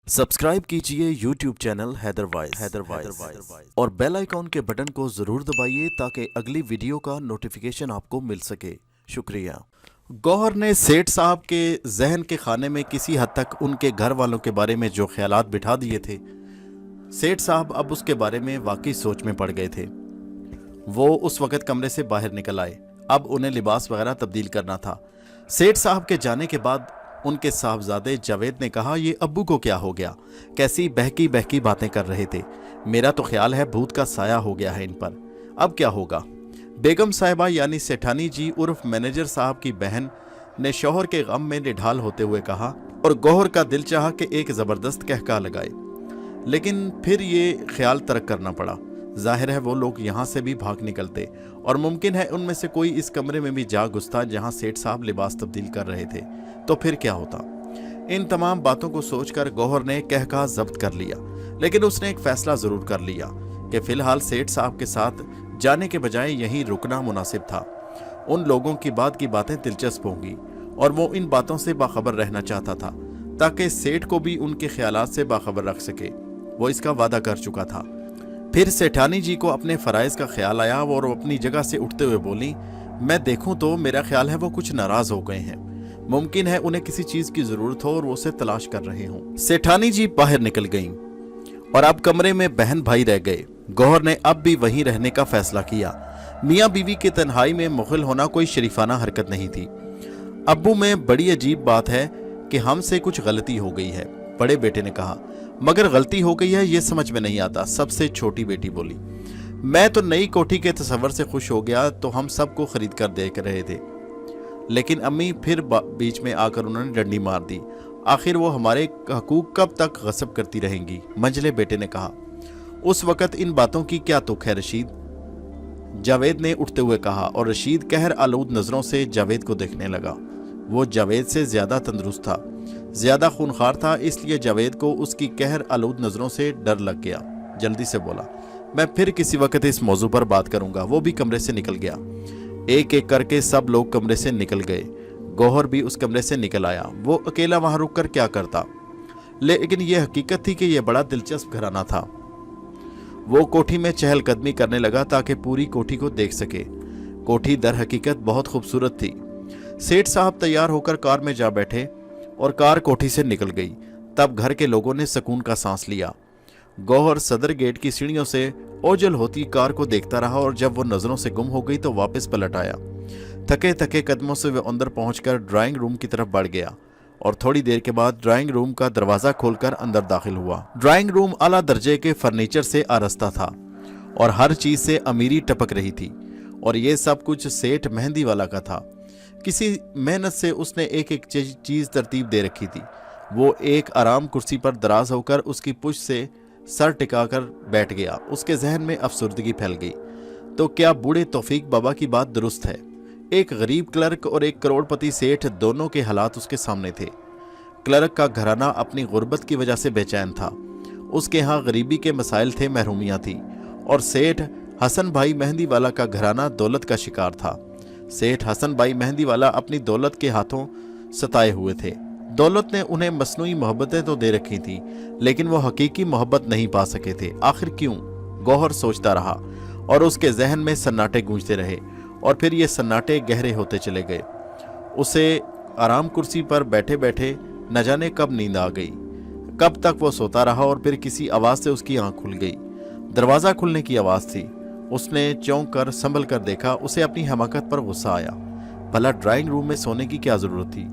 Subscribe कीजिए YouTube channel Haider voice और bell icon के बटन को ज़रूर दबाइए ताकि अगली वीडियो का नोटिफिकेशन आपको मिल सके। शुक्रिया। गौहर ने सेठ साहब के जहन के खाने में किसी हद तक उनके घर वालों के बारे में जो ख्यालात बिठा दिए थे, सेठ साहब अब उसके बारे में वाकई सोच में पड़ गए थे। वो उस वक़्त कमरे से बाहर निकल आए। अब उन्हें लिबास वगैरह तब्दील करना था। सेठ साहब के जाने के बाद उनके साहबजादे जावेद ने कहा, ये अब्बू को क्या हो गया, कैसी बहकी बहकी बातें कर रहे थे। मेरा तो ख्याल है भूत का साया हो गया है इन पर। अब क्या होगा। बेगम साहिबा यानी सेठानी जी उर्फ मैनेजर साहब की बहन ने शौहर के गम में निढाल होते हुए कहा, और गौहर का दिल चाहा कि एक ज़बरदस्त कहका लगाए, लेकिन फिर ये ख्याल तर्क करना पड़ा। जाहिर है वो लोग यहाँ से भी भाग निकलते और मुमकिन है उनमें से कोई इस कमरे में भी जा घुसता जहाँ सेठ साहब लिबास तब्दील कर रहे थे, तो फिर क्या होता। इन तमाम बातों को सोचकर गौहर ने कहका जब्त कर लिया, लेकिन उसने एक फैसला जरूर कर लिया कि फिलहाल सेठ साहब के साथ जाने के बजाय यहीं रुकना मुनासिब था। उन लोगों की बातें दिलचस्प होंगी और वो इन बातों से बाखबर रहना चाहता था ताकि सेठ को भी उनके ख्यालात से बाखबर रख सके। वो इसका वादा कर चुका था। फिर सेठानी जी को अपने फ़राइज़ का ख्याल आया और वो अपनी जगह से उठते हुए बोली, मैं देखूं तो मेरा ख्याल है वो कुछ नाराज़ हो गए हैं। मुमकिन है उन्हें किसी चीज़ की ज़रूरत हो और वो उसे तलाश कर रहे हों। सेठानी जी बाहर निकल गईं और अब कमरे में बहन भाई रह गए। गौहर ने अब भी वहीं रहने का फैसला किया। मियाँ बीवी की तन्हाई में मुग़िल होना कोई शरीफाना हरकत नहीं थी। अब्बू में बड़ी अजीब बात है कि हमसे कुछ गलती हो गई है, बड़े बेटे ने कहा। मगर गलती हो गई है ये समझ में नहीं आता, सबसे छोटी बेटी बोली। मैं तो नई कोठी के तस्वर से खुश हो गया तो हम सबको खरीद कर देख रहे थे, लेकिन अम्मी फिर बीच में आकर उन्होंने डंडी मार दी। आखिर वो हमारे हकूक कब तक गसब करती रहेंगी, मंझले बेटे ने कहा। उस वक़्त इन बातों की क्या तुक है रशीद, जावेद ने उठते हुए कहा, और रशीद कहर आलूद नज़रों से जावेद को देखने लगा। वो जावेद से ज़्यादा तंदुरुस्त था, ज़्यादा खूनखार था, इसलिए जावेद को उसकी कहर आलूद नज़रों से डर लग गया। जल्दी से बोला, मैं फिर किसी वक्त इस मौजू पर बात करूंगा। वो भी कमरे से निकल गया। एक एक करके सब लोग कमरे से निकल गए। गौहर भी उस कमरे से निकल आया। वो अकेला वहां रुक कर क्या करता, लेकिन यह हकीकत थी कि यह बड़ा दिलचस्प घराना था। वो कोठी में चहलकदमी करने लगा ताकि पूरी कोठी को देख सके। कोठी दर हकीकत बहुत खूबसूरत थी। सेठ साहब तैयार होकर कार में जा बैठे और कार कोठी से निकल गई। तब घर के लोगों ने सुकून का सांस लिया। गौहर सदर गेट की सीढ़ियों से ओझल होती कार को देखता रहा और जब वो नजरों से गुम हो गई तो वापस पलट आया। थके थके कदमों से वह अंदर पहुंचकर ड्राइंग रूम की तरफ बढ़ गया और थोड़ी देर के बाद ड्राइंग रूम का दरवाजा खोलकर अंदर दाखिल हुआ। ड्राइंग रूम आला दर्जे के फर्नीचर से आरस्ता था और हर चीज से अमीरी टपक रही थी, और ये सब कुछ सेठ मेहंदी वाला का था। किसी मेहनत से उसने एक एक चीज तरतीब दे रखी थी। वो एक आराम कुर्सी पर दराज होकर उसकी पुश्त से सर टिकाकर बैठ गया। उसके जहन में अफसुर्दगी फैल गई। तो क्या बूढ़े तौफीक बाबा की बात दुरुस्त है? एक गरीब क्लर्क और एक करोड़पति सेठ, दोनों के हालात उसके सामने थे। क्लर्क का घराना अपनी गुर्बत की वजह से बेचैन था। उसके यहाँ गरीबी के मसाइल थे, महरूमियाँ थी। और सेठ हसन भाई मेहंदी वाला का घराना दौलत का शिकार था। सेठ हसन भाई मेहंदी वाला अपनी दौलत के हाथों सताए हुए थे। दौलत ने उन्हें मसनूई मोहब्बतें तो दे रखी थी, लेकिन वो हकीकी मोहब्बत नहीं पा सके थे। आखिर क्यों? गौहर सोचता रहा और उसके जहन में सन्नाटे गूंजते रहे, और फिर ये सन्नाटे गहरे होते चले गए। उसे आराम कुर्सी पर बैठे बैठे न जाने कब नींद आ गई। कब तक वो सोता रहा और फिर किसी आवाज़ से उसकी आंख खुल गई। दरवाज़ा खुलने की आवाज़ थी। उसने चौंक कर संभल कर देखा। उसे अपनी हमाकत पर गुस्सा आया। भला ड्राइंग रूम में सोने की क्या ज़रूरत थी?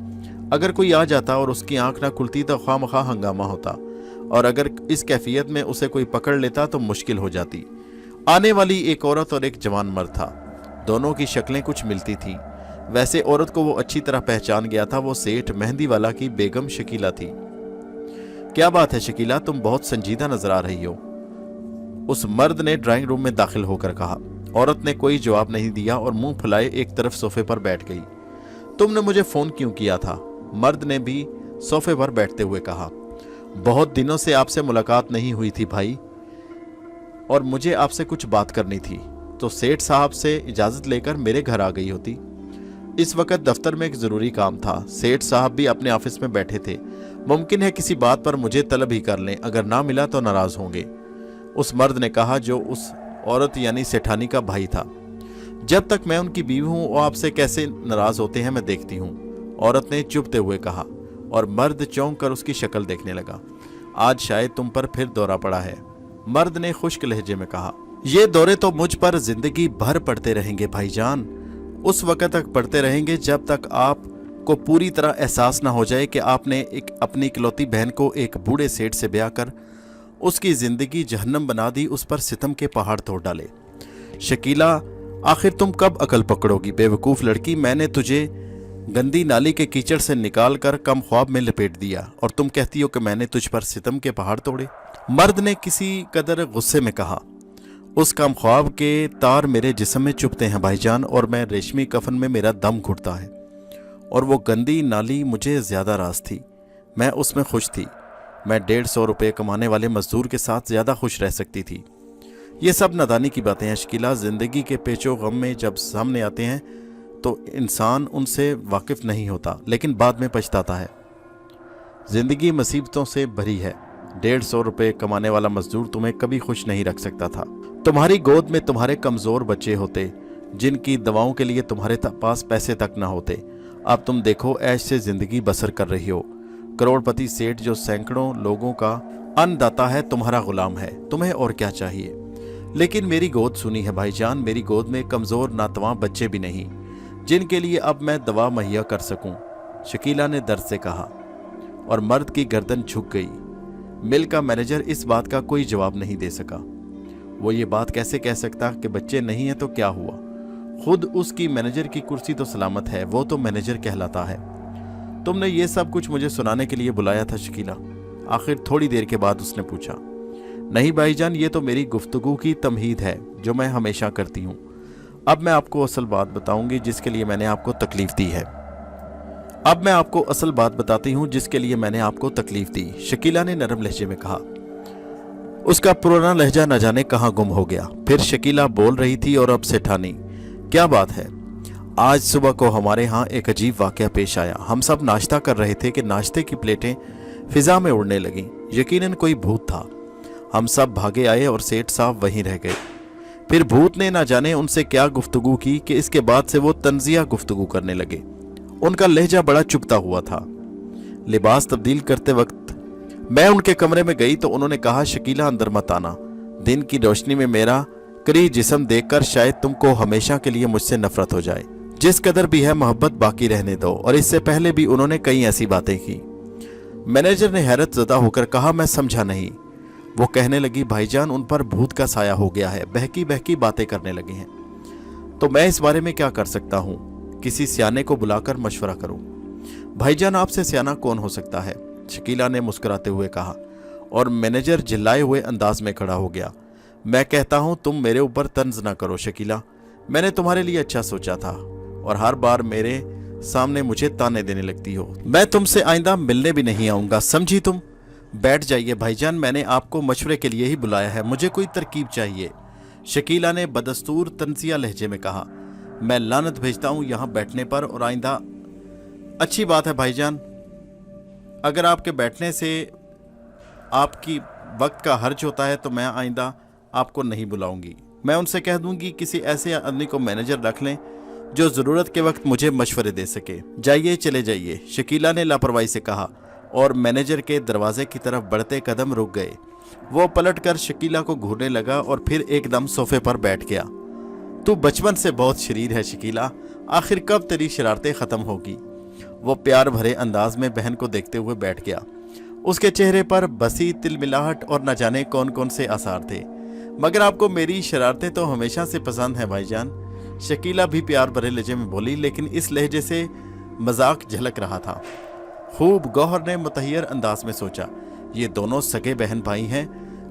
अगर कोई आ जाता और उसकी आंख ना खुलती तो खामखा हंगामा होता, और अगर इस कैफियत में उसे कोई पकड़ लेता तो मुश्किल हो जाती। आने वाली एक औरत और एक जवान मर्द था। दोनों की शक्लें कुछ मिलती थीं। वैसे औरत को वो अच्छी तरह पहचान गया था। वो सेठ मेहंदी वाला की बेगम शकीला थी। क्या बात है शकीला, तुम बहुत संजीदा नजर आ रही हो, उस मर्द ने ड्राइंग रूम में दाखिल होकर कहा। औरत ने कोई जवाब नहीं दिया और मुंह फुलाए एक तरफ सोफे पर बैठ गई। तुमने मुझे फोन क्यों किया था? मर्द ने भी सोफे पर बैठते हुए कहा। बहुत दिनों से आपसे मुलाकात नहीं हुई थी भाई, और मुझे आपसे कुछ बात करनी थी, तो सेठ साहब से इजाजत लेकर मेरे घर आ गई होती। इस वक्त दफ्तर में एक ज़रूरी काम था। सेठ साहब भी अपने ऑफिस में बैठे थे। मुमकिन है किसी बात पर मुझे तलब ही कर लें, अगर ना मिला तो नाराज़ होंगे, उस मर्द ने कहा जो उस औरत यानी सेठानी का भाई था। जब तक मैं उनकी बीवी हूँ वो आपसे कैसे नाराज़ होते हैं मैं देखती हूँ, औरत ने चुभते हुए कहा, और मर्द चौंक कर उसकी शक्ल देखने लगा। आज शायद तुम पर फिर दौरा पड़ा है, मर्द ने खुश्क लहजे में कहा। ये दौरे तो मुझ पर जिंदगी भर पड़ते रहेंगे भाईजान, उस वक्त तक पड़ते रहेंगे जब तक आपको पूरी तरह एहसास ना हो जाए कि आपने अपनी इकलौती बहन को एक बूढ़े सेठ से ब्याह कर उसकी जिंदगी जहन्नम बना दी, उस पर सितम के पहाड़ तोड़ डाले। शकीला, आखिर तुम कब अकल पकड़ोगी बेवकूफ़ लड़की, मैंने तुझे गंदी नाली के कीचड़ से निकाल कर कम ख्वाब में लपेट दिया और तुम कहती हो कि मैंने तुझ पर सितम के पहाड़ तोड़े। मर्द ने किसी कदर गुस्से में कहा, उस कम ख्वाब के तार मेरे जिस्म में चुभते हैं भाईजान, और मैं रेशमी कफन में मेरा दम घुटता है, और वो गंदी नाली मुझे ज़्यादा रास थी, मैं उसमें खुश थी। मैं 150 रुपये कमाने वाले मजदूर के साथ ज़्यादा खुश रह सकती थी। ये सब नादानी की बातें हैं शकीला, ज़िंदगी के पेचो गम में जब सामने आते हैं तो इंसान उनसे वाकिफ नहीं होता, लेकिन बाद में पछताता है। ज़िंदगी मुसीबतों से भरी है। 150 रुपये कमाने वाला मजदूर तुम्हें कभी खुश नहीं रख सकता था। तुम्हारी गोद में तुम्हारे कमज़ोर बच्चे होते जिनकी दवाओं के लिए तुम्हारे पास पैसे तक ना होते। अब तुम देखो ऐश से ज़िंदगी बसर कर रही हो। करोड़पति सेठ जो सैकड़ों लोगों का अन्नदाता है तुम्हारा गुलाम है, तुम्हें और क्या चाहिए। लेकिन मेरी गोद सुनी है भाईजान, मेरी गोद में कमज़ोर नातवां बच्चे भी नहीं जिनके लिए अब मैं दवा मुहैया कर सकूं, शकीला ने दर्द से कहा, और मर्द की गर्दन झुक गई। मिल का मैनेजर इस बात का कोई जवाब नहीं दे सका। वो ये बात कैसे कह सकता कि बच्चे नहीं हैं तो क्या हुआ, खुद उसकी मैनेजर की कुर्सी तो सलामत है, वो तो मैनेजर कहलाता है। तुमने ये सब कुछ मुझे सुनाने के लिए बुलाया था शकीला, आखिर थोड़ी देर के बाद उसने पूछा। नहीं भाईजान, ये तो मेरी गुफ्तगू की तमहीद है जो मैं हमेशा करती हूँ। अब मैं आपको असल बात बताऊंगी जिसके लिए मैंने आपको तकलीफ दी है। अब मैं आपको असल बात बताती हूँ जिसके लिए मैंने आपको तकलीफ दी, शकीला ने नरम लहजे में कहा। उसका पुराना लहजा न जाने कहाँ गुम हो गया। फिर शकीला बोल रही थी, और अब सेठानी, क्या बात है? आज सुबह को हमारे यहाँ एक अजीब वाक़या पेश आया। हम सब नाश्ता कर रहे थे कि नाश्ते की प्लेटें फिजा में उड़ने लगीं। यकीनन कोई भूत था। हम सब भागे आए और सेठ साहब वहीं रह गए। फिर भूत ने ना जाने उनसे क्या गुफ्तगू की कि इसके बाद से वो तंजिया गुफ्तगू करने लगे। उनका लहजा बड़ा चुभता हुआ था। लिबास तब्दील करते वक्त मैं उनके कमरे में गई तो उन्होंने कहा, शकीला अंदर मत आना, दिन की रोशनी में मेरा करीब जिस्म देखकर शायद तुमको हमेशा के लिए मुझसे नफरत हो जाए। जिस कदर भी है मोहब्बत बाकी रहने दो। और इससे पहले भी उन्होंने कई ऐसी बातें की। मैनेजर ने हैरत ज़दा होकर कहा, मैं समझा नहीं। वो कहने लगी, भाईजान उन पर भूत का साया हो गया है, बहकी बहकी बातें करने लगे हैं। तो मैं इस बारे में क्या कर सकता हूँ? किसी सियाने को बुलाकर मशवरा करूँ। भाईजान आपसे सियाना कौन हो सकता है? शकीला ने मुस्कुराते हुए कहा, और मैनेजर चिल्लाए हुए अंदाज में खड़ा हो गया। मैं कहता हूँ तुम मेरे ऊपर तंज ना करो शकीला, मैंने तुम्हारे लिए अच्छा सोचा था और हर बार मेरे सामने मुझे ताने देने लगती हो। मैं तुमसे आइंदा मिलने भी नहीं आऊँगा, समझी तुम? बैठ जाइए भाईजान, मैंने आपको मशवरे के लिए ही बुलाया है, मुझे कोई तरकीब चाहिए। शकीला ने बदस्तूर तंजिया लहजे में कहा, मैं लानत भेजता हूँ यहाँ बैठने पर, और आइंदा। अच्छी बात है भाईजान, अगर आपके बैठने से आपकी वक्त का हर्ज होता है तो मैं आइंदा आपको नहीं बुलाऊंगी। मैं उनसे कह दूंगी किसी ऐसे आदमी को मैनेजर रख लें जो ज़रूरत के वक्त मुझे मशवरे दे सके। जाइए, चले जाइए, शकीला ने लापरवाही से कहा, और मैनेजर के दरवाजे की तरफ बढ़ते कदम रुक गए। वो पलटकर शकीला को घूरने लगा और फिर एकदम सोफे पर बैठ गया। तू बचपन से बहुत शरीर है शकीला, आखिर कब तेरी शरारतें ख़त्म होगी? वो प्यार भरे अंदाज में बहन को देखते हुए बैठ गया। उसके चेहरे पर बसी तिलमिलाहट और न जाने कौन कौन से आसार थे। मगर आपको मेरी शरारतें तो हमेशा से पसंद हैं भाईजान, शकीला भी प्यार भरे लहजे में बोली, लेकिन इस लहजे से मजाक झलक रहा था। खूब गौहर ने मुतहैयर अंदाज में सोचा, ये दोनों सगे बहन भाई हैं।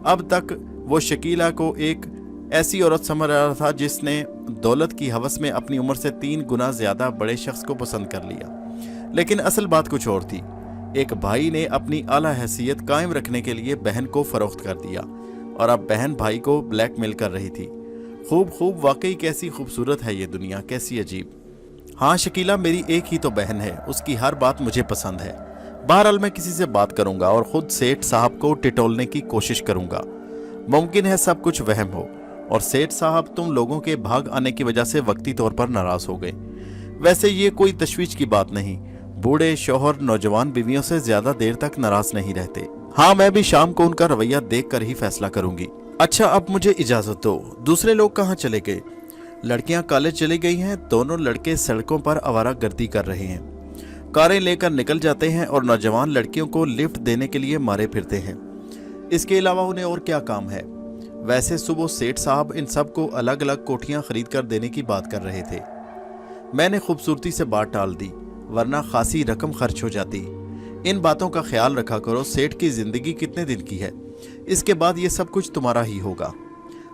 अब तक वो शकीला को एक ऐसी औरत समझ रहा था जिसने दौलत की हवस में अपनी उम्र से 3 गुना ज़्यादा बड़े शख्स को पसंद कर लिया। लेकिन असल बात कुछ और थी। एक भाई ने अपनी आला हैसियत कायम रखने के लिए बहन को फरोख्त कर दिया, और अब बहन भाई को ब्लैकमेल कर रही थी। खूब वाकई कैसी खूबसूरत है ये दुनिया, कैसी अजीब। हाँ शकीला, मेरी एक ही तो बहन है, उसकी हर बात मुझे पसंद है। बहरहाल मैं किसी से बात करूंगा और खुद सेठ साहब को टिटोलने की कोशिश करूंगा। मुमकिन है सब कुछ वहम हो और सेठ साहब तुम लोगों के भाग आने की वजह से वक्ती तौर पर नाराज हो गए। वैसे ये कोई तशवीश की बात नहीं, बूढ़े शौहर नौजवान बीवियों से ज्यादा देर तक नाराज नहीं रहते। हाँ, मैं भी शाम को उनका रवैया देख कर ही फैसला करूंगी। अच्छा, अब मुझे इजाजत दो। दूसरे लोग कहाँ चले गए? लड़कियां कॉलेज चली गई हैं, दोनों लड़के सड़कों पर आवारागर्दी कर रहे हैं, कारें लेकर निकल जाते हैं और नौजवान लड़कियों को लिफ्ट देने के लिए मारे फिरते हैं। इसके अलावा उन्हें और क्या काम है? वैसे सुबह सेठ साहब इन सब को अलग अलग कोठियां खरीद कर देने की बात कर रहे थे। मैंने खूबसूरती से बात टाल दी, वरना खासी रकम खर्च हो जाती। इन बातों का ख्याल रखा करो। सेठ की जिंदगी कितने दिन की है, इसके बाद ये सब कुछ तुम्हारा ही होगा।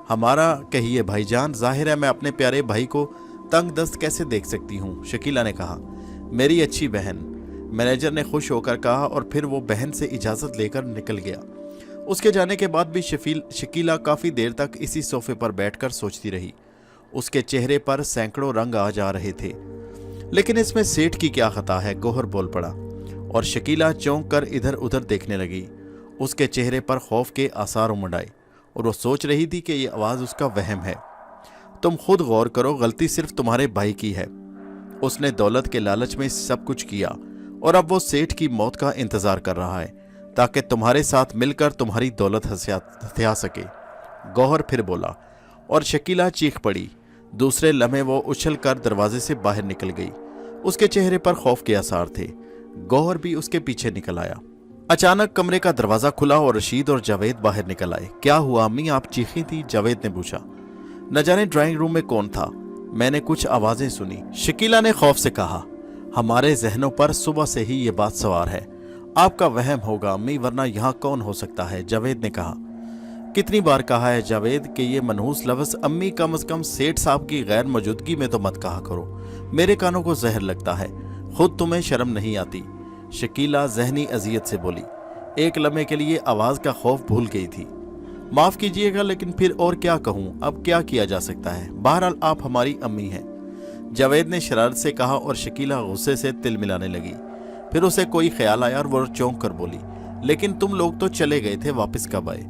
हमारा कहिए भाईजान। जाहिर है मैं अपने प्यारे भाई को तंग दस्त कैसे देख सकती हूँ, शकीला ने कहा। मेरी अच्छी बहन, मैनेजर ने खुश होकर कहा और फिर वो बहन से इजाज़त लेकर निकल गया। उसके जाने के बाद भी शकीला काफ़ी देर तक इसी सोफे पर बैठकर सोचती रही। उसके चेहरे पर सैकड़ों रंग आ जा रहे थे। लेकिन इसमें सेठ की क्या खता है? गौहर बोल पड़ा और शकीला चौंक कर इधर उधर देखने लगी। उसके चेहरे पर खौफ के आसार उमड़ आए और वो सोच रही थी कि ये आवाज़ उसका वहम है। तुम खुद गौर करो, गलती सिर्फ तुम्हारे भाई की है। उसने दौलत के लालच में सब कुछ किया और अब वो सेठ की मौत का इंतजार कर रहा है ताकि तुम्हारे साथ मिलकर तुम्हारी दौलत हथिया सके। गौहर फिर बोला और शकीला चीख पड़ी। दूसरे लम्हे वो उछल कर दरवाजे से बाहर निकल गई। उसके चेहरे पर खौफ के आसार थे। गौहर भी उसके पीछे निकल आया। अचानक कमरे का दरवाजा खुला और रशीद और जावेद बाहर निकल आए। क्या हुआ अम्मी, आप चीखी थी? जावेद ने पूछा। न जाने ड्राइंग रूम में कौन था, मैंने कुछ आवाजें सुनी, शकीला ने खौफ से कहा। हमारे जहनों पर सुबह से ही ये बात सवार है। आपका वहम होगा अम्मी, वरना यहाँ कौन हो सकता है? जावेद ने कहा। कितनी बार कहा है जावेद कि ये मनहूस लफ्ज़ अम्मी कम से कम सेठ साहब की गैर मौजूदगी में तो मत कहा करो। मेरे कानों को जहर लगता है। खुद तुम्हें शर्म नहीं आती? शकीला जहनी अजियत से बोली। एक लम्हे के लिए आवाज़ का खौफ भूल गई थी। माफ़ कीजिएगा, लेकिन फिर और क्या कहूँ, अब क्या किया जा सकता है? बहरहाल आप हमारी अम्मी हैं, जावेद ने शरारत से कहा और शकीला गुस्से से तिल मिलाने लगी। फिर उसे कोई ख्याल आया और वो चौंक कर बोली, लेकिन तुम लोग तो चले गए थे, वापस कब आए?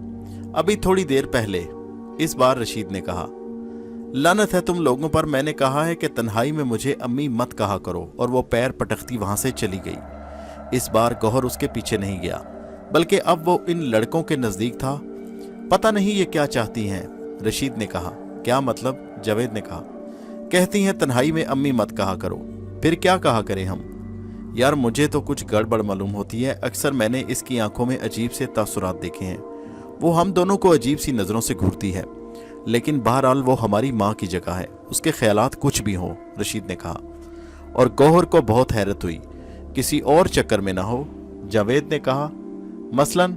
अभी थोड़ी देर पहले। इस बार रशीद ने कहा। लानत है तुम लोगों पर, मैंने कहा है कि तन्हाई में मुझे अम्मी मत कहा करो, और वो पैर पटकती वहां से चली गई। इस बार गौहर उसके पीछे नहीं गया, बल्कि अब वो इन लड़कों के नजदीक था। पता नहीं ये क्या चाहती हैं, रशीद ने कहा। क्या मतलब? जावेद ने कहा। कहती हैं तन्हाई में अम्मी मत कहा करो। फिर क्या कहा करें हम? यार मुझे तो कुछ गड़बड़ मालूम होती है। अक्सर मैंने इसकी आंखों में अजीब से तासुरात देखे हैं। वो हम दोनों को अजीब सी नज़रों से घूरती है, लेकिन बहरहाल वो हमारी माँ की जगह है, उसके ख्यालात कुछ भी हों, रशीद ने कहा। और गौहर को बहुत हैरत हुई। किसी और चक्कर में ना हो, जावेद ने कहा। मसलन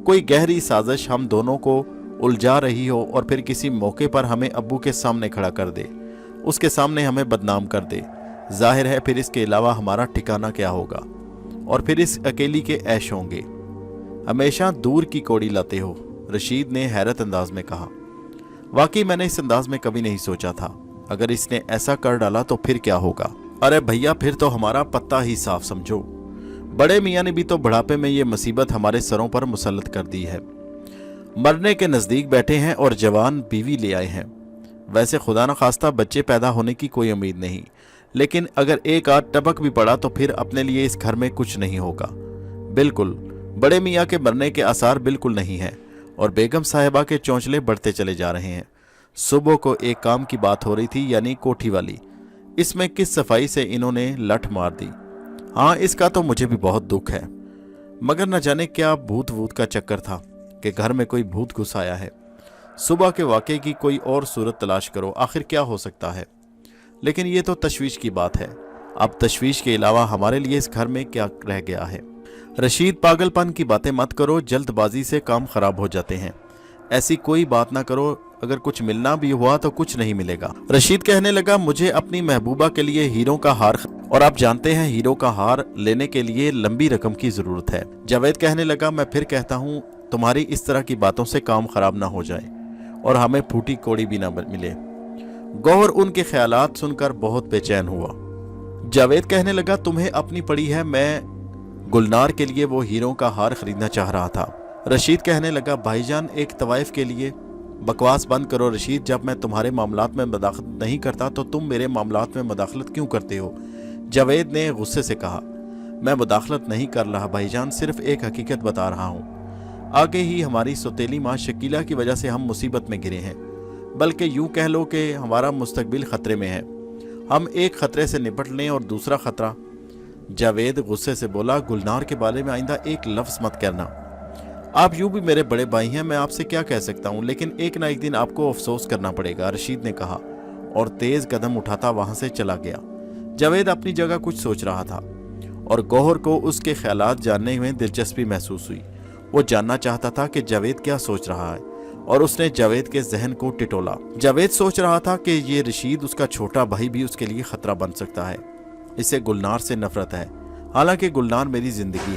कोई गहरी साजिश हम दोनों को उलझा रही हो और फिर किसी मौके पर हमें अब्बू के सामने खड़ा कर दे, उसके सामने हमें बदनाम कर दे। जाहिर है फिर इसके अलावा हमारा ठिकाना क्या होगा, और फिर इस अकेली के ऐश होंगे। हमेशा दूर की कौड़ी लाते हो, रशीद ने हैरत अंदाज में कहा। वाकई मैंने इस अंदाज में कभी नहीं सोचा था। अगर इसने ऐसा कर डाला तो फिर क्या होगा? अरे भैया, फिर तो हमारा पत्ता ही साफ समझो। बड़े मियाँ ने भी तो बुढ़ापे में ये मुसीबत हमारे सरों पर मुसल्लत कर दी है। मरने के नज़दीक बैठे हैं और जवान बीवी ले आए हैं। वैसे खुदा न खास्ता बच्चे पैदा होने की कोई उम्मीद नहीं, लेकिन अगर एक आध टपक भी पड़ा तो फिर अपने लिए इस घर में कुछ नहीं होगा। बिल्कुल, बड़े मियाँ के मरने के आसार बिल्कुल नहीं हैं, और बेगम साहिबा के चौंचले बढ़ते चले जा रहे हैं। सुबह को एक काम की बात हो रही थी, यानी कोठी वाली। इसमें किस सफाई से इन्होंने लठ मार दी। हाँ, इसका तो मुझे भी बहुत दुख है, मगर न जाने क्या भूत वूत का चक्कर था कि घर में कोई भूत घुस आया है। सुबह के वाक़े की कोई और सूरत तलाश करो, आखिर क्या हो सकता है। लेकिन ये तो तशवीश की बात है। अब तशवीश के अलावा हमारे लिए इस घर में क्या रह गया है? रशीद, पागलपन की बातें मत करो, जल्दबाजी से काम खराब हो जाते हैं। ऐसी कोई बात ना करो, अगर कुछ मिलना भी हुआ तो कुछ नहीं मिलेगा। रशीद कहने लगा, मुझे अपनी महबूबा के लिए हीरो का हार, और आप जानते हैं हीरो का हार लेने के लिए लंबी रकम की जरूरत है। जावेद कहने लगा, मैं फिर कहता हूँ तुम्हारी इस तरह की बातों से काम खराब ना हो जाए और हमें फूटी कौड़ी भी ना मिले। गौहर उनके ख्यालात सुनकर बहुत बेचैन हुआ। जावेद कहने लगा, तुम्हें अपनी पड़ी है, मैं गुलनार के लिए वो हीरों का हार खरीदना चाह रहा था। रशीद कहने लगा, भाईजान एक तवाइफ के लिए बकवास बंद करो रशीद, जब मैं तुम्हारे मामलात में मदाखलत नहीं करता तो तुम मेरे मामलात में मदाखलत क्यों करते हो? जावेद ने गुस्से से कहा, मैं मदाखलत नहीं कर रहा भाईजान, सिर्फ एक हकीकत बता रहा हूँ। आगे ही हमारी सौतेली माँ शकीला की वजह से हम मुसीबत में घिरे हैं, बल्कि यूँ कह लो कि हमारा मुस्तकबिल ख़तरे में है। हम एक ख़तरे से निपट लें और दूसरा ख़तरा। जावेद गुस्से से बोला, गुलनार के बारे में आइंदा एक लफ्ज़ मत करना। आप यूँ भी मेरे बड़े भाई हैं, मैं आपसे क्या कह सकता हूँ, लेकिन एक ना एक दिन आपको अफसोस करना पड़ेगा, रशीद ने कहा और तेज़ कदम उठाता वहाँ से चला गया। जावेद अपनी जगह कुछ सोच रहा था और गौहर को उसके ख्यालात जानने में दिलचस्पी महसूस हुई। वो जानना चाहता था कि जावेद क्या सोच रहा है और उसने जावेद के जहन को टिटोला। जावेद सोच रहा था कि ये रशीद, उसका छोटा भाई, भी उसके लिए खतरा बन सकता है। इसे गुलनार से नफरत है, हालांकि गुलनार मेरी जिंदगी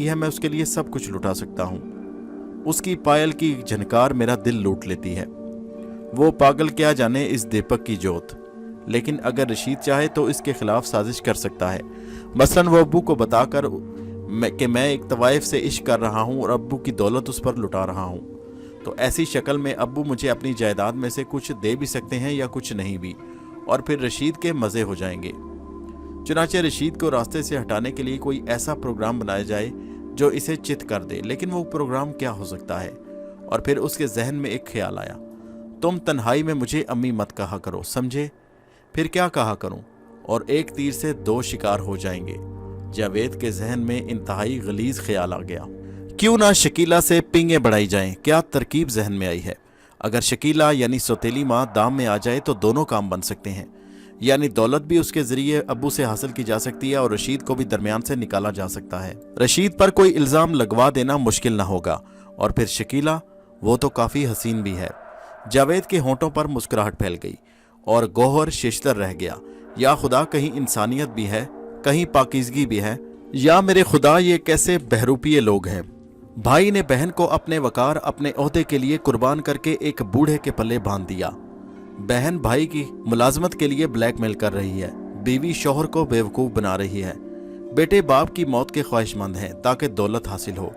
है, मैं उसके लिए सब कुछ लुटा सकता हूँ। उसकी पायल की झनकार मेरा दिल लूट लेती है। वो पागल क्या जाने इस दीपक की जोत, लेकिन अगर रशीद चाहे तो इसके खिलाफ साजिश कर सकता है। मसलन वो अब्बू को बताकर कि मैं एक तवाइफ से इश्क कर रहा हूँ और अब्बू की दौलत उस पर लुटा रहा हूँ, तो ऐसी शक्ल में अब्बू मुझे अपनी जायदाद में से कुछ दे भी सकते हैं या कुछ नहीं भी, और फिर रशीद के मज़े हो जाएंगे। चुनाचे रशीद को रास्ते से हटाने के लिए कोई ऐसा प्रोग्राम बनाया जाए जो इसे चित कर दे। लेकिन वो प्रोग्राम क्या हो सकता है? और फिर उसके जहन में एक ख्याल आया, तुम तन्हाई में मुझे अम्मी मत कहा करो, समझे? फिर क्या कहा करूं? और एक तीर से दो शिकार हो जाएंगे। जावेद के जहन में इंतहाई गलीज ख्याल आ गया, क्यों ना शकीला से पिंगे बढ़ाई जाएं। क्या तरकीब जहन में आई है। अगर शकीला यानी सौतेली माँ दाम में आ जाए तो दोनों काम बन सकते हैं, यानी दौलत भी उसके जरिए अब्बू से हासिल की जा सकती है और रशीद को भी दरमियान से निकाला जा सकता है। रशीद पर कोई इल्ज़ाम लगवा देना मुश्किल ना होगा, और फिर शकीला, वो तो काफ़ी हसीन भी है। जावेद के होंठों पर मुस्कुराहट फैल गई और गौहर शेषतर रह गया। या खुदा, कहीं इंसानियत भी है, कहीं पाकीज़गी भी है, या मेरे खुदा ये कैसे बहरूपिये लोग हैं। भाई ने बहन को अपने वकार, अपने ओहदे के लिए कुर्बान करके एक बूढ़े के पल्ले बांध दिया। बहन भाई की मुलाजमत के लिए ब्लैकमेल कर रही है, बीवी शौहर को बेवकूफ़ बना रही है, बेटे बाप की मौत के ख्वाहिशमंद हैं ताकि दौलत हासिल हो।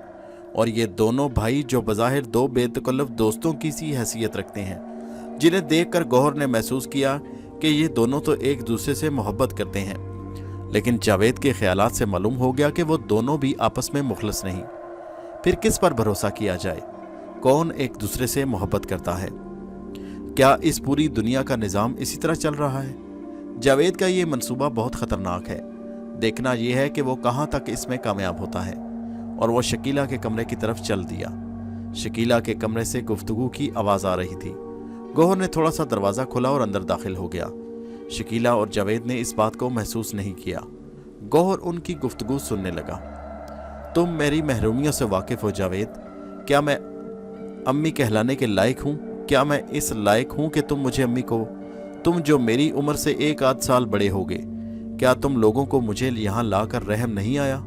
और ये दोनों भाई जो बज़ाहिर दो बेतकल्लफ दोस्तों की सी हैसियत रखते हैं, जिन्हें देखकर गौहर ने महसूस किया कि ये दोनों तो एक दूसरे से मोहब्बत करते हैं। लेकिन जावेद के ख्यालात से मालूम हो गया कि वो दोनों भी आपस में मुखलस नहीं। फिर किस पर भरोसा किया जाए? कौन एक दूसरे से मोहब्बत करता है? क्या इस पूरी दुनिया का निज़ाम इसी तरह चल रहा है? जावेद का ये मंसूबा बहुत ख़तरनाक है। देखना यह है कि वो कहाँ तक इसमें कामयाब होता है। और वो शकीला के कमरे की तरफ चल दिया। शकीला के कमरे से गुफ्तगू की आवाज़ आ रही थी। गौहर ने थोड़ा सा दरवाज़ा खोला और अंदर दाखिल हो गया। शकीला और जावेद ने इस बात को महसूस नहीं किया। गौहर उनकी गुफ्तगू सुनने लगा। तुम मेरी महरूमियों से वाकिफ़ हो जावेद। क्या मैं अम्मी कहलाने के लायक हूँ? क्या मैं इस लायक हूँ कि तुम मुझे अम्मी को? तुम जो मेरी उम्र से एक आध साल बड़े होगे, क्या तुम लोगों को मुझे यहाँ लाकर रहम नहीं आया?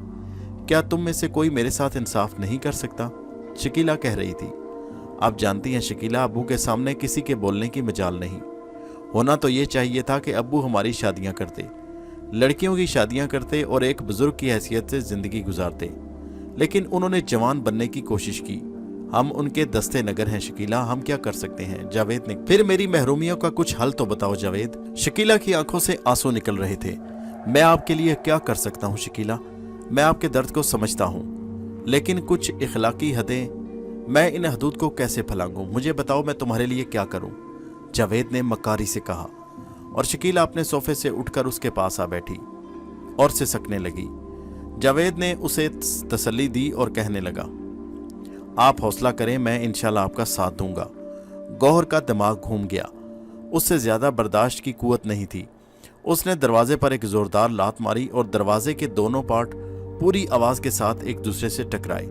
क्या तुम में से कोई मेरे साथ इंसाफ नहीं कर सकता? शकीला कह रही थी। आप जानती हैं शकीला, अब्बू के सामने किसी के बोलने की मजाल नहीं। होना तो ये चाहिए था कि अब्बू हमारी शादियां करते, लड़कियों की शादियां करते और एक बुजुर्ग की हैसियत से ज़िंदगी गुजारते, लेकिन उन्होंने जवान बनने की कोशिश की। हम उनके दस्ते नगर हैं शकीला, हम क्या कर सकते हैं? जावेद ने। फिर मेरी महरूमियों का कुछ हल तो बताओ जावेद। शकीला की आंखों से आंसू निकल रहे थे। मैं आपके लिए क्या कर सकता हूँ शकीला? मैं आपके दर्द को समझता हूँ, लेकिन कुछ इखलाकी हदें, मैं इन हदूद को कैसे फलांगूं? मुझे बताओ, मैं तुम्हारे लिए क्या करूं? जावेद ने मकारी से कहा। और शकीला अपने सोफे से उठकर उसके पास आ बैठी और सिसकने लगी। जावेद ने उसे तसल्ली दी और कहने लगा, आप हौसला करें, मैं इंशाल्लाह आपका साथ दूंगा। गौहर का दिमाग घूम गया। उससे ज़्यादा बर्दाश्त की कुव्वत नहीं थी। उसने दरवाजे पर एक ज़ोरदार लात मारी और दरवाजे के दोनों पार्ट पूरी आवाज़ के साथ एक दूसरे से टकराए।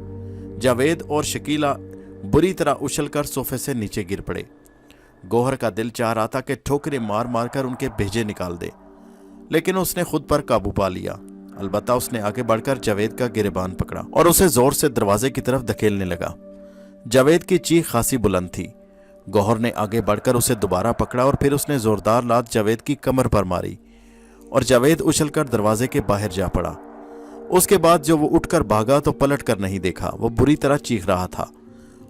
जावेद और शकीला बुरी तरह उछलकर सोफे से नीचे गिर पड़े। गौहर का दिल चाह रहा था कि ठोकरें मार मार कर उनके भेजे निकाल दे, लेकिन उसने खुद पर काबू पा लिया। अलबत्ता उसने आगे बढ़कर जावेद का गिरेबान पकड़ा और उसे जोर से दरवाजे की तरफ धकेलने लगा। जावेद की चीख खासी बुलंद थी। गौहर ने आगे बढ़कर उसे दोबारा पकड़ा और फिर उसने जोरदार लात जावेद की कमर पर मारी और जावेद उछलकर दरवाजे के बाहर जा पड़ा। उसके बाद जो वो उठकर भागा तो पलट कर नहीं देखा। वो बुरी तरह चीख रहा था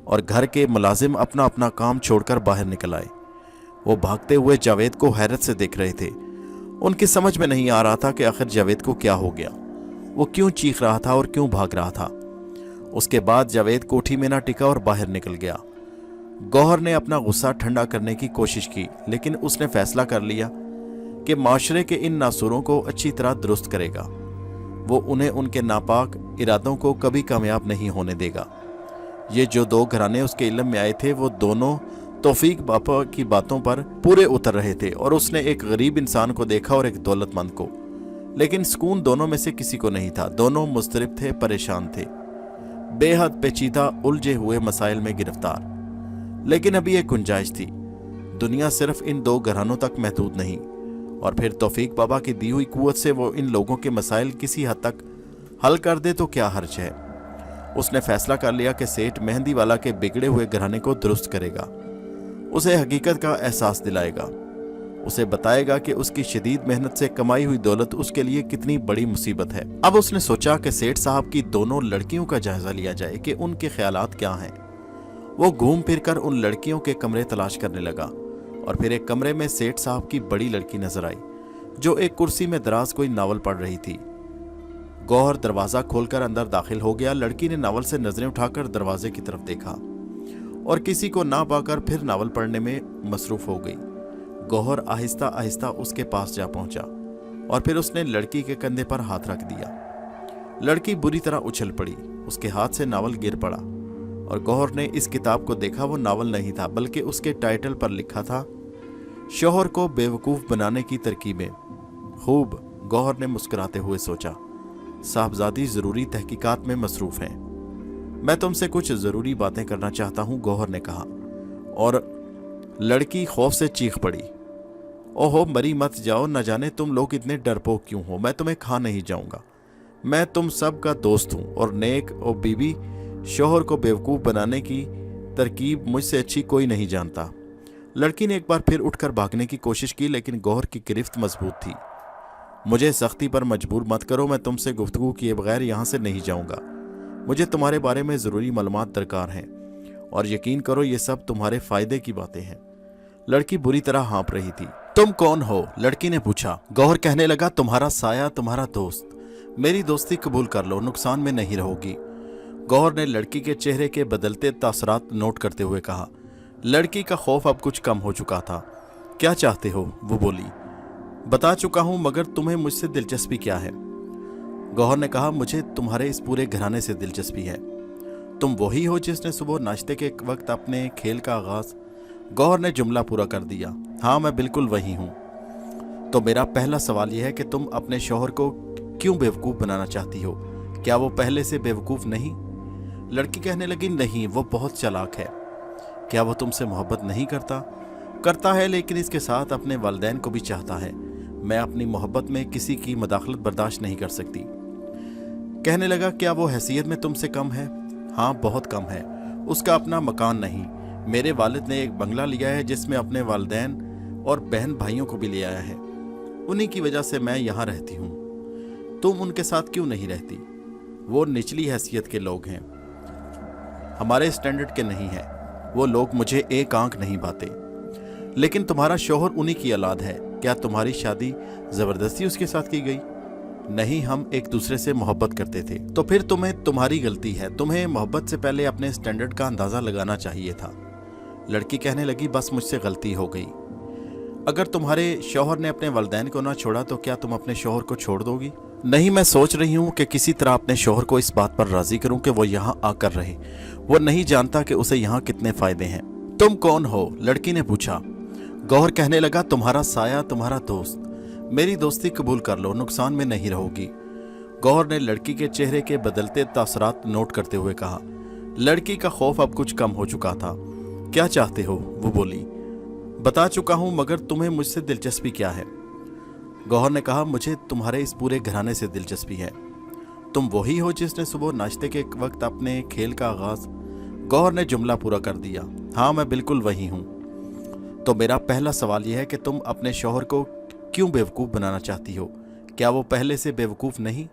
और घर के मुलाजिम अपना अपना काम छोड़कर बाहर निकल आए। वो भागते हुए जावेद को हैरत से देख रहे थे। उनकी समझ में नहीं आ रहा था कि आखिर जावेद को क्या हो गया, वो क्यों चीख रहा था और क्यों भाग रहा था। उसके बाद जावेद कोठी में ना टिका और बाहर निकल गया। गौहर ने अपना गुस्सा ठंडा करने की कोशिश की, लेकिन उसने फैसला कर लिया कि माशरे के इन नासूरों को अच्छी तरह दुरुस्त करेगा। वो उन्हें उनके नापाक इरादों को कभी कामयाब नहीं होने देगा। ये जो दो घराने उसके इल्म में आए थे वो दोनों तौफीक बापा की बातों पर पूरे उतर रहे थे और उसने एक गरीब इंसान को देखा और एक दौलतमंद को, लेकिन सुकून दोनों में से किसी को नहीं था। दोनों मुस्तरिब थे, परेशान थे, बेहद पेचीदा उलझे हुए मसाइल में गिरफ्तार। लेकिन अभी एक गुंजाइश थी। दुनिया सिर्फ इन दो घरानों तक महदूद नहीं, और फिर तौफीक बाबा की दी हुई कुव्वत से वो इन लोगों के मसाइल किसी हद तक हल कर दे तो क्या हर्ज है। उसने फैसला कर लिया कि सेठ मेहंदी वाला के बिगड़े हुए घराने को दुरुस्त करेगा, उसे हकीकत का एहसास दिलाएगा, उसे बताएगा कि उसकी शदीद मेहनत से कमाई हुई दौलत उसके लिए कितनी बड़ी मुसीबत है। अब उसने सोचा कि सेठ साहब की दोनों लड़कियों का जायजा लिया जाए कि उनके ख्यालात क्या हैं। वो घूम फिर कर उन लड़कियों के कमरे तलाश करने लगा और फिर एक कमरे में सेठ साहब की बड़ी लड़की नजर आई जो एक कुर्सी में दराज कोई नावल पढ़ रही थी। गौहर दरवाजा खोलकर अंदर दाखिल हो गया। लड़की ने नावल से नजरें उठाकर दरवाजे की तरफ देखा और किसी को ना पाकर फिर नावल पढ़ने में मसरूफ हो गई। गौहर आहिस्ता आहिस्ता उसके पास जा पहुंचा और फिर उसने लड़की के कंधे पर हाथ रख दिया। लड़की बुरी तरह उछल पड़ी, उसके हाथ से नावल गिर पड़ा और गौहर ने इस किताब को देखा। वो नावल नहीं था, बल्कि उसके टाइटल पर लिखा था, शौहर को बेवकूफ बनाने की तरकीबें। खूब, गौहर ने मुस्कुराते हुए सोचा, साहबजादी जरूरी तहकीकात में मसरूफ हैं। मैं तुमसे कुछ जरूरी बातें करना चाहता हूं, गौहर ने कहा। और लड़की खौफ से चीख पड़ी, ओहो मरी मत जाओ, न जाने तुम लोग इतने डरपोक क्यों हो। मैं तुम्हें खा नहीं जाऊंगा, मैं तुम सब का दोस्त हूं और नेक और बीबी शौहर को बेवकूफ बनाने की तरकीब मुझसे अच्छी कोई नहीं जानता। लड़की ने एक बार फिर उठकर भागने की कोशिश की, लेकिन गौहर की गिरफ्त मजबूत थी। मुझे सख्ती पर मजबूर मत करो, मैं तुमसे गुफ्तगू किए बगैर यहाँ से नहीं जाऊंगा। मुझे तुम्हारे बारे में ज़रूरी मालूमात दरकार हैं और यकीन करो ये सब तुम्हारे फ़ायदे की बातें हैं। लड़की बुरी तरह हाँप रही थी। तुम कौन हो? लड़की ने पूछा। गौहर कहने लगा, तुम्हारा साया, तुम्हारा दोस्त। मेरी दोस्ती कबूल कर लो, नुकसान में नहीं रहोगी। गौहर ने लड़की के चेहरे के बदलते तासरात नोट करते हुए कहा। लड़की का खौफ अब कुछ कम हो चुका था। क्या चाहते हो? वो बोली। बता चुका हूं, मगर तुम्हें मुझसे दिलचस्पी क्या है? गौहर ने कहा, मुझे तुम्हारे इस पूरे घराने से दिलचस्पी है। तुम वही हो जिसने सुबह नाश्ते के वक्त अपने खेल का आगाज। गौहर ने जुमला पूरा कर दिया। हाँ, मैं बिल्कुल वही हूँ। तो मेरा पहला सवाल यह है कि तुम अपने शौहर को क्यों बेवकूफ़ बनाना चाहती हो? क्या वो पहले से बेवकूफ़ नहीं? लड़की कहने लगी, नहीं, वो बहुत चालाक है। क्या वो तुमसे मोहब्बत नहीं करता? करता है, लेकिन इसके साथ अपने वालिदैन को भी चाहता है। मैं अपनी मोहब्बत में किसी की मदाखलत बर्दाश्त नहीं कर सकती। कहने लगा, क्या वो हैसियत में तुमसे कम है? हाँ, बहुत कम है। उसका अपना मकान नहीं। मेरे वालिद ने एक बंगला लिया है जिसमें अपने वालिदैन और बहन भाइयों को भी ले आया है। उन्हीं की वजह से मैं यहाँ रहती हूँ। तुम उनके साथ क्यों नहीं रहती? वो निचली हैसियत के लोग हैं, हमारे स्टैंडर्ड के नहीं हैं। वो लोग मुझे एक आंख नहीं पाते। लेकिन तुम्हारा शौहर उन्हीं की औलाद है। क्या तुम्हारी शादी जबरदस्ती उसके साथ की गई? नहीं, हम एक दूसरे से मोहब्बत करते थे। तो फिर तुम्हारी गलती है। तुम्हें मोहब्बत से पहले अपने स्टैंडर्ड का अंदाजा लगाना चाहिए था। लड़की कहने लगी, बस मुझसे गलती हो गई। अगर तुम्हारे शौहर ने अपने वालिदैन को ना छोड़ा तो क्या तुम अपने शौहर को छोड़ दोगी? नहीं, मैं सोच रही हूँ कि किसी तरह अपने शौहर को इस बात पर राजी करूँ कि वो यहाँ आकर रहे। वो नहीं जानता कि उसे यहाँ कितने फायदे हैं। तुम कौन हो? लड़की ने पूछा। गौहर कहने लगा, तुम्हारा साया, तुम्हारा दोस्त। मेरी दोस्ती कबूल कर लो, नुकसान में नहीं रहोगी। गौहर ने लड़की के चेहरे के बदलते तासरात नोट करते हुए कहा। लड़की का खौफ अब कुछ कम हो चुका था। क्या चाहते हो? वो बोली। बता चुका हूँ, मगर तुम्हें मुझसे दिलचस्पी क्या है? गौहर ने कहा, मुझे तुम्हारे इस पूरे घराने से दिलचस्पी है। तुम वही हो जिसने सुबह नाश्ते के वक्त अपने खेल का आगाज। गौहर ने जुमला पूरा कर दिया। हाँ, मैं बिल्कुल वही हूँ। तो मेरा पहला सवाल यह है कि तुम अपने शौहर को क्यों बेवकूफ़ बनाना चाहती हो? क्या वो पहले से बेवकूफ़ नहीं?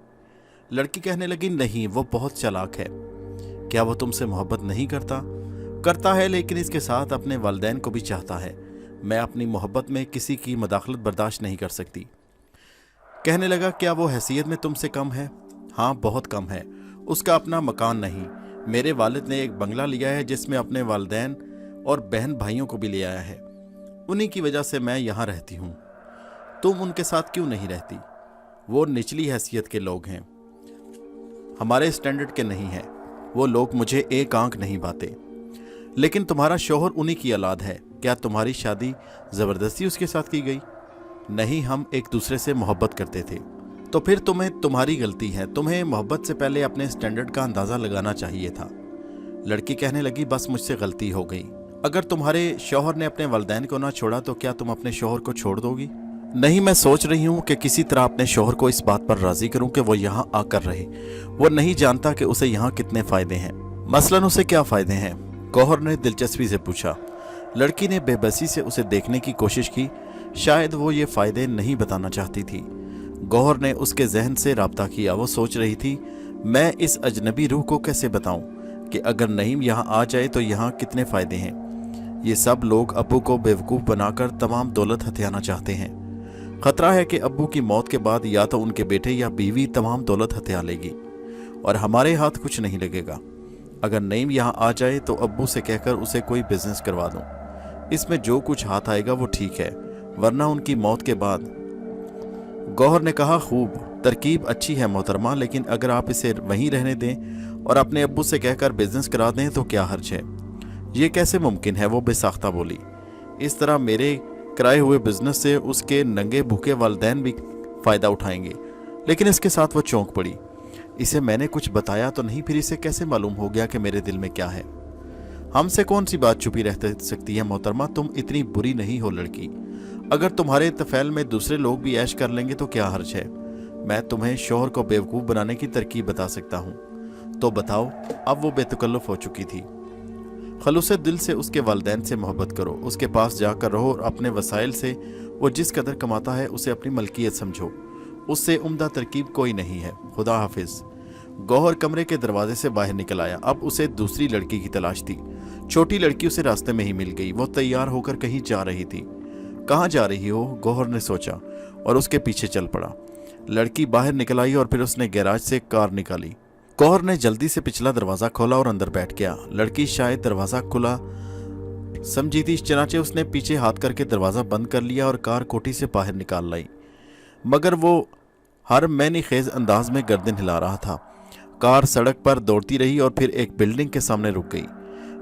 लड़की कहने लगी, नहीं, वो बहुत चालाक है। क्या वो तुमसे मोहब्बत नहीं करता? करता है, लेकिन इसके साथ अपने वालिदैन को भी चाहता है। मैं अपनी मोहब्बत में किसी की मदाखलत बर्दाश्त नहीं कर सकती। कहने लगा, क्या वो हैसियत में तुमसे कम है? हाँ, बहुत कम है। उसका अपना मकान नहीं। मेरे वालिद ने एक बंगला लिया है जिसमें अपने वालिदैन और बहन भाइयों को भी ले आया है। उन्हीं की वजह से मैं यहाँ रहती हूँ। तुम उनके साथ क्यों नहीं रहती? वो निचली हैसियत के लोग हैं, हमारे स्टैंडर्ड के नहीं हैं। वो लोग मुझे एक आंख नहीं पाते। लेकिन तुम्हारा शौहर उन्हीं की औलाद है। क्या तुम्हारी शादी ज़बरदस्ती उसके साथ की गई? नहीं, हम एक दूसरे से मोहब्बत करते थे। तो फिर तुम्हारी गलती है। तुम्हें मोहब्बत से पहले अपने स्टैंडर्ड का अंदाज़ा लगाना चाहिए था। लड़की कहने लगी, बस मुझसे गलती हो गई। अगर तुम्हारे शौहर ने अपने वालिदैन को ना छोड़ा तो क्या तुम अपने शौहर को छोड़ दोगी? नहीं, मैं सोच रही हूँ कि किसी तरह अपने शौहर को इस बात पर राज़ी करूँ कि वो यहाँ आकर रहे। वो नहीं जानता कि उसे यहाँ कितने फ़ायदे हैं। मसलन उसे क्या फ़ायदे हैं? गौहर ने दिलचस्पी से पूछा। लड़की ने बेबसी से उसे देखने की कोशिश की। शायद वो ये फ़ायदे नहीं बताना चाहती थी। गौहर ने उसके जहन से राब्ता किया। वो सोच रही थी, मैं इस अजनबी रूह को कैसे बताऊं कि अगर नईम यहाँ आ जाए तो यहाँ कितने फ़ायदे हैं। ये सब लोग अब्बू को बेवकूफ़ बनाकर तमाम दौलत हथियाना चाहते हैं। ख़तरा है कि अब्बू की मौत के बाद या तो उनके बेटे या बीवी तमाम दौलत हथिया लेगी और हमारे हाथ कुछ नहीं लगेगा। अगर नईम यहाँ आ जाए तो अब्बू से कहकर उसे कोई बिजनेस करवा दूं। इसमें जो कुछ हाथ आएगा वो ठीक है, वरना उनकी मौत के बाद। गौहर ने कहा, खूब, तरकीब अच्छी है मोहतरमा, लेकिन अगर आप इसे वहीं रहने दें और अपने अब्बू से कहकर बिजनेस करा दें तो क्या हर्ज है? ये कैसे मुमकिन है? वो बेसाख्ता बोली। इस तरह मेरे कराए हुए बिजनेस से उसके नंगे भूखे वालिदैन भी फ़ायदा उठाएंगे। लेकिन इसके साथ वो चौंक पड़ी। इसे मैंने कुछ बताया तो नहीं, फिर इसे कैसे मालूम हो गया कि मेरे दिल में क्या है? हमसे कौन सी बात छुपी रह सकती है मोहतरमा? तुम इतनी बुरी नहीं हो लड़की। अगर तुम्हारे तफैल में दूसरे लोग भी ऐश कर लेंगे तो क्या हर्ज है? मैं तुम्हें शौहर को बेवकूफ़ बनाने की तरकीब बता सकता हूँ। तो बताओ। अब वो बेतकल्लुफ़ हो चुकी थी। खलूसे दिल से उसके वालिदैन से मोहब्बत करो, उसके पास जाकर रहो और अपने वसाइल से वो जिस कदर कमाता है उसे अपनी मलकियत समझो। उससे उम्दा तरकीब कोई नहीं है। खुदा हाफिज। गौहर कमरे के दरवाजे से बाहर निकल आया। अब उसे दूसरी लड़की की तलाश थी। छोटी लड़की उसे रास्ते में ही मिल गई। वो तैयार होकर कहीं जा रही थी। कहाँ जा रही हो? गौहर ने सोचा और उसके पीछे चल पड़ा। लड़की बाहर निकल आई और फिर उसने गैराज से कार निकाली। गौहर ने जल्दी से पिछला दरवाज़ा खोला और अंदर बैठ गया। लड़की शायद दरवाज़ा खुला समझी थी, चनाचे उसने पीछे हाथ करके दरवाज़ा बंद कर लिया और कार कोठी से बाहर निकाल लाई। मगर वो हर मैनी खेज अंदाज में गर्दन हिला रहा था। कार सड़क पर दौड़ती रही और फिर एक बिल्डिंग के सामने रुक गई।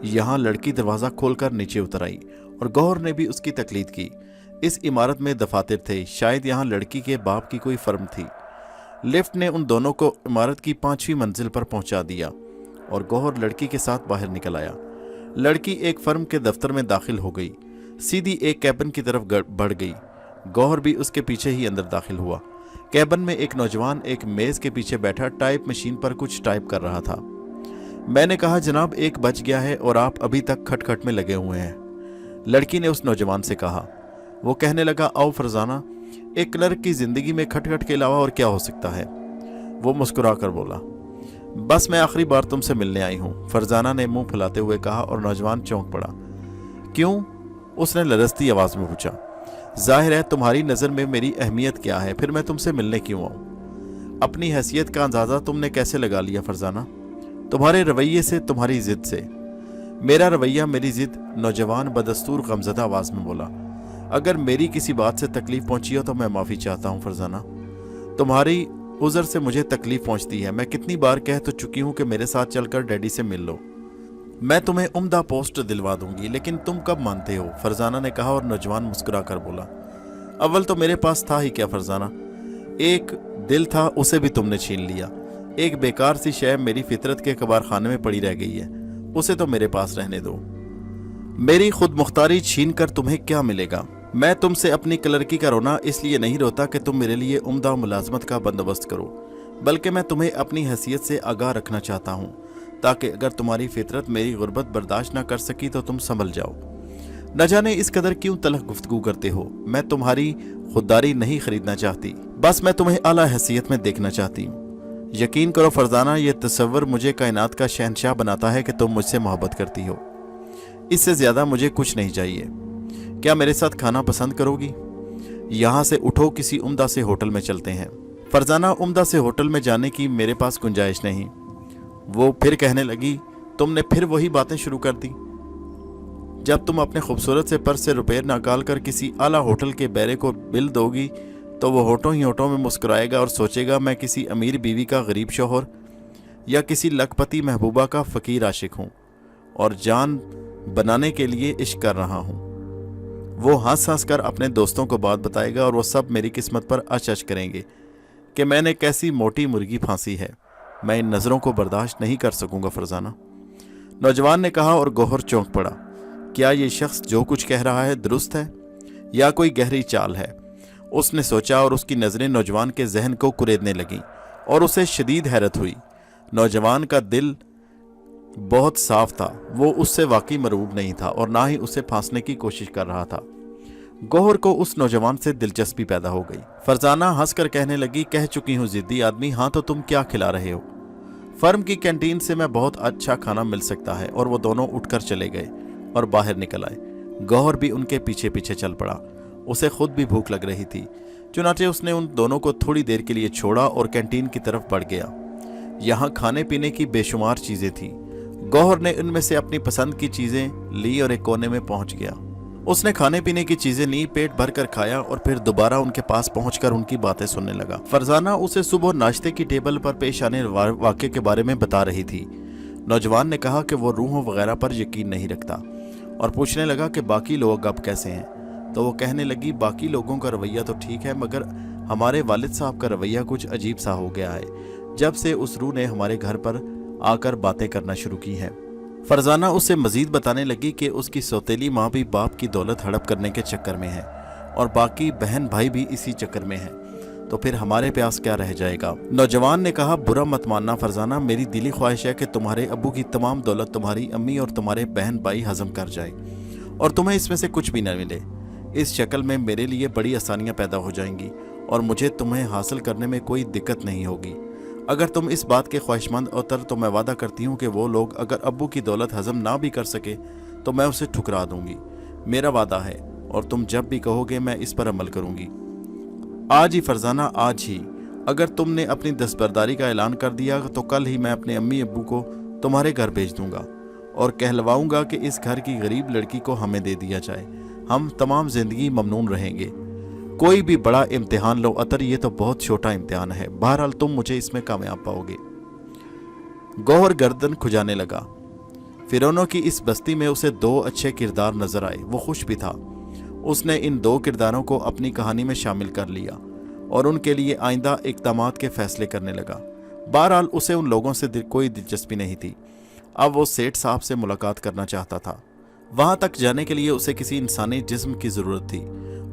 यहाँ लड़की दरवाज़ा खोलकर नीचे उतर आई और गौहर ने भी उसकी तकलीद की। इस इमारत में दफातर थे। शायद यहाँ लड़की के बाप की कोई फर्म थी। लिफ्ट ने उन दोनों को इमारत की 5वीं मंजिल पर पहुंचा दिया और गौहर लड़की के साथ बाहर निकल आया। लड़की एक फर्म के दफ्तर में दाखिल हो गई, सीधी एक कैबिन की तरफ बढ़ गई। गौहर भी उसके पीछे ही अंदर दाखिल हुआ। कैबिन में एक नौजवान एक मेज़ के पीछे बैठा टाइप मशीन पर कुछ टाइप कर रहा था। मैंने कहा, जनाब, 1 बज गया है और आप अभी तक खटखट में लगे हुए हैं, लड़की ने उस नौजवान से कहा। वो कहने लगा, आओ फरजाना, एक क्लर्क की ज़िंदगी में खटखट के अलावा और क्या हो सकता है? वो मुस्कुरा कर बोला, बस मैं आखिरी बार तुमसे मिलने आई हूँ, फरजाना ने मुंह फुलाते हुए कहा और नौजवान चौंक पड़ा। क्यों? उसने लरजती आवाज़ में पूछा। जाहिर है तुम्हारी नज़र में मेरी अहमियत क्या है, फिर मैं तुमसे मिलने क्यों आऊँ? अपनी हैसियत का अंदाज़ा तुमने कैसे लगा लिया फरजाना? तुम्हारे रवैये से, तुम्हारी ज़िद से। मेरा रवैया, मेरी ज़िद? नौजवान बदस्तूर गमज़दा आवाज़ में बोला। अगर मेरी किसी बात से तकलीफ़ पहुंची हो तो मैं माफ़ी चाहता हूं फरजाना। तुम्हारी उज़र से मुझे तकलीफ़ पहुंचती है। मैं कितनी बार कह तो चुकी हूं कि मेरे साथ चलकर डैडी से मिल लो। मैं तुम्हें उम्दा पोस्ट दिलवा दूंगी, लेकिन तुम कब मानते हो? फरजाना ने कहा और नौजवान मुस्कुरा कर बोला, अव्वल तो मेरे पास था ही क्या फरजाना? एक दिल था, उसे भी तुमने छीन लिया। एक बेकार सी शय मेरी फितरत के कबारखाने में पड़ी रह गई है, उसे तो मेरे पास रहने दो। मेरी खुद मुख्तारी छीन कर तुम्हें क्या मिलेगा? मैं तुमसे अपनी क्लर्की का रोना इसलिए नहीं रोता कि तुम मेरे लिए उम्दा मुलाजमत का बंदोबस्त करो, बल्कि मैं तुम्हें अपनी हैसियत से आगाह रखना चाहता हूँ ताकि अगर तुम्हारी फितरत मेरी गुर्बत बर्दाश्त ना कर सकी तो तुम संभल जाओ। न जाने इस कदर क्यों तलख गुफ्तगू करते हो। मैं तुम्हारी खुददारी नहीं खरीदना चाहती, बस मैं तुम्हें आला हैसियत में देखना चाहती हूँ। यकीन करो फरजाना, ये तसव्वुर मुझे कायनात का शहंशाह बनाता है कि तुम मुझसे मोहब्बत करती हो। इससे ज़्यादा मुझे कुछ नहीं चाहिए। क्या मेरे साथ खाना पसंद करोगी? यहाँ से उठो, किसी उम्दा से होटल में चलते हैं। फरजाना, उम्दा से होटल में जाने की मेरे पास गुंजाइश नहीं। वो फिर कहने लगी, तुमने फिर वही बातें शुरू कर दी। जब तुम अपने खूबसूरत से पर्स से रुपये निकाल कर किसी आला होटल के बैरे को बिल दोगी तो वो होठों ही होठों में मुस्कुराएगा और सोचेगा मैं किसी अमीर बीवी का गरीब शौहर या किसी लखपति महबूबा का फ़कीर आशिक हूँ और जान बनाने के लिए इश्क कर रहा हूँ। वो हंस हंस कर अपने दोस्तों को बात बताएगा और वो सब मेरी किस्मत पर अच करेंगे कि मैंने कैसी मोटी मुर्गी फांसी है। मैं इन नज़रों को बर्दाश्त नहीं कर सकूँगा फरजाना। नौजवान ने कहा और गौहर चौंक पड़ा। क्या ये शख्स जो कुछ कह रहा है दुरुस्त है या कोई गहरी चाल है? उसने सोचा और उसकी नज़रें नौजवान के जहन को कुरेदने लगीं और उसे शदीद हैरत हुई। नौजवान का दिल बहुत साफ था, वो उससे वाकई मरऊब नहीं था और ना ही उसे फांसने की कोशिश कर रहा था। गौहर को उस नौजवान से दिलचस्पी पैदा हो गई। फरजाना हंसकर कहने लगी, कह चुकी हूँ जिद्दी आदमी, हाँ तो तुम क्या खिला रहे हो? फर्म की कैंटीन से मैं बहुत अच्छा खाना मिल सकता है। और वो दोनों उठकर चले गए और बाहर निकल आए। गौहर भी उनके पीछे पीछे चल पड़ा। उसे खुद भी भूख लग रही थी, चुनाचे उसने उन दोनों को थोड़ी देर के लिए छोड़ा और कैंटीन की तरफ बढ़ गया। यहाँ खाने पीने की बेशुमार चीज़ें थीं। गौहर ने उनमें से अपनी पसंद की चीज़ें ली और एक कोने में पहुँच गया। उसने खाने पीने की चीज़ें ली, पेट भर कर खाया और फिर दोबारा उनके पास पहुंचकर उनकी बातें सुनने लगा। फरजाना उसे सुबह नाश्ते की टेबल पर पेश आने वाक़े के बारे में बता रही थी। नौजवान ने कहा कि वो रूहों वगैरह पर यकीन नहीं रखता और पूछने लगा कि बाकी लोग अब कैसे हैं? तो वो कहने लगी, बाकी लोगों का रवैया तो ठीक है, मगर हमारे वालिद साहब का रवैया कुछ अजीब सा हो गया है जब से उस रूह ने हमारे घर पर आकर बातें करना शुरू की हैं। फरजाना उससे मजीद बताने लगी कि उसकी सौतेली माँ भी बाप की दौलत हड़प करने के चक्कर में है और बाकी बहन भाई भी इसी चक्कर में हैं, तो फिर हमारे प्यास क्या रह जाएगा? नौजवान ने कहा, बुरा मत मानना फरजाना, मेरी दिली ख्वाहिश है कि तुम्हारे अब्बू की तमाम दौलत तुम्हारी अम्मी और तुम्हारे बहन भाई हजम कर जाए और तुम्हें इसमें से कुछ भी न मिले। इस शक्ल में मेरे लिए बड़ी आसानियां पैदा हो जाएंगी और मुझे तुम्हें हासिल करने में कोई दिक्कत नहीं होगी। अगर तुम इस बात के ख्वाहिशमंद उतर तो मैं वादा करती हूँ कि वो लोग अगर अब्बू की दौलत हजम ना भी कर सके तो मैं उसे ठुकरा दूंगी। मेरा वादा है और तुम जब भी कहोगे मैं इस पर अमल करूंगी। आज ही फरजाना, आज ही। अगर तुमने अपनी दस्तबरदारी का ऐलान कर दिया तो कल ही मैं अपने अम्मी अब्बू को तुम्हारे घर भेज दूंगा और कहलवाऊंगा कि इस घर की गरीब लड़की को हमें दे दिया जाए। हम तमाम जिंदगी ममनून रहेंगे। कोई भी बड़ा इम्तिहान लो अतर, ये तो बहुत छोटा इम्तिहान है। बहरहाल तुम मुझे इसमें कामयाब पाओगे। गौहर गर्दन खुजाने लगा। फिरौनों की इस बस्ती में उसे 2 अच्छे किरदार नजर आए। वो खुश भी था। उसने इन 2 किरदारों को अपनी कहानी में शामिल कर लिया और उनके लिए आइंदा इक़दामात के फैसले करने लगा। बहरहाल उसे उन लोगों से कोई दिलचस्पी नहीं थी। अब वो सेठ साहब से मुलाकात करना चाहता था। वहां तक जाने के लिए उसे किसी इंसानी जिस्म की ज़रूरत थी।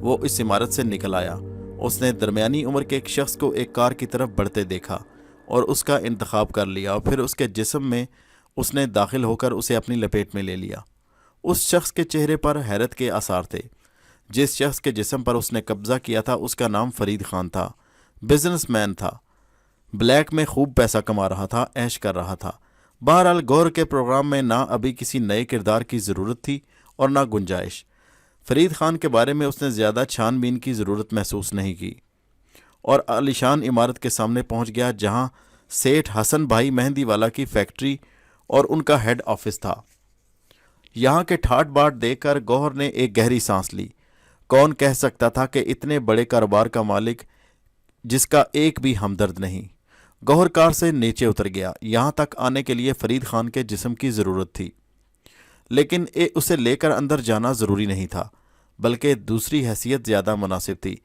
वो इस इमारत से निकल आया। उसने दरमियानी उम्र के एक शख्स को एक कार की तरफ बढ़ते देखा और उसका इंतखाब कर लिया और फिर उसके जिस्म में उसने दाखिल होकर उसे अपनी लपेट में ले लिया। उस शख्स के चेहरे पर हैरत के आसार थे। जिस शख्स के जिस्म पर उसने कब्जा किया था उसका नाम फरीद खान था। बिजनेसमैन था, ब्लैक में खूब पैसा कमा रहा था, ऐश कर रहा था। बहरहाल गौर के प्रोग्राम में ना अभी किसी नए किरदार की ज़रूरत थी और ना गुंजाइश। फरीद खान के बारे में उसने ज़्यादा छानबीन की ज़रूरत महसूस नहीं की और आलीशान इमारत के सामने पहुंच गया जहां सेठ हसन भाई मेहंदी वाला की फैक्ट्री और उनका हेड ऑफिस था। यहाँ के ठाट बाट देखकर गौहर ने एक गहरी सांस ली। कौन कह सकता था कि इतने बड़े कारोबार का मालिक जिसका एक भी हमदर्द नहीं। गौहर कार से नीचे उतर गया। यहाँ तक आने के लिए फरीद खान के जिस्म की ज़रूरत थी, लेकिन उसे लेकर अंदर जाना ज़रूरी नहीं था, बल्कि दूसरी हैसियत ज़्यादा मुनासिब थी।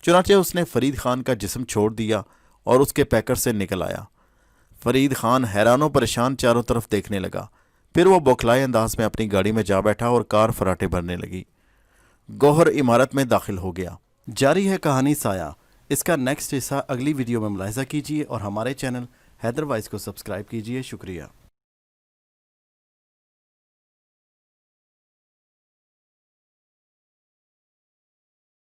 चुनाचे उसने फरीद खान का जिस्म छोड़ दिया और उसके पैकर से निकल आया। फरीद खान हैरानों परेशान चारों तरफ देखने लगा। फिर वो बौखलाए अंदाज में अपनी गाड़ी में जा बैठा और कार फराटे भरने लगी। गौहर इमारत में दाखिल हो गया। जारी है कहानी साया। इसका नेक्स्ट हिस्सा अगली वीडियो में मुलाहिजा कीजिए और हमारे चैनल हैदर वॉइस को सब्सक्राइब कीजिए। शुक्रिया।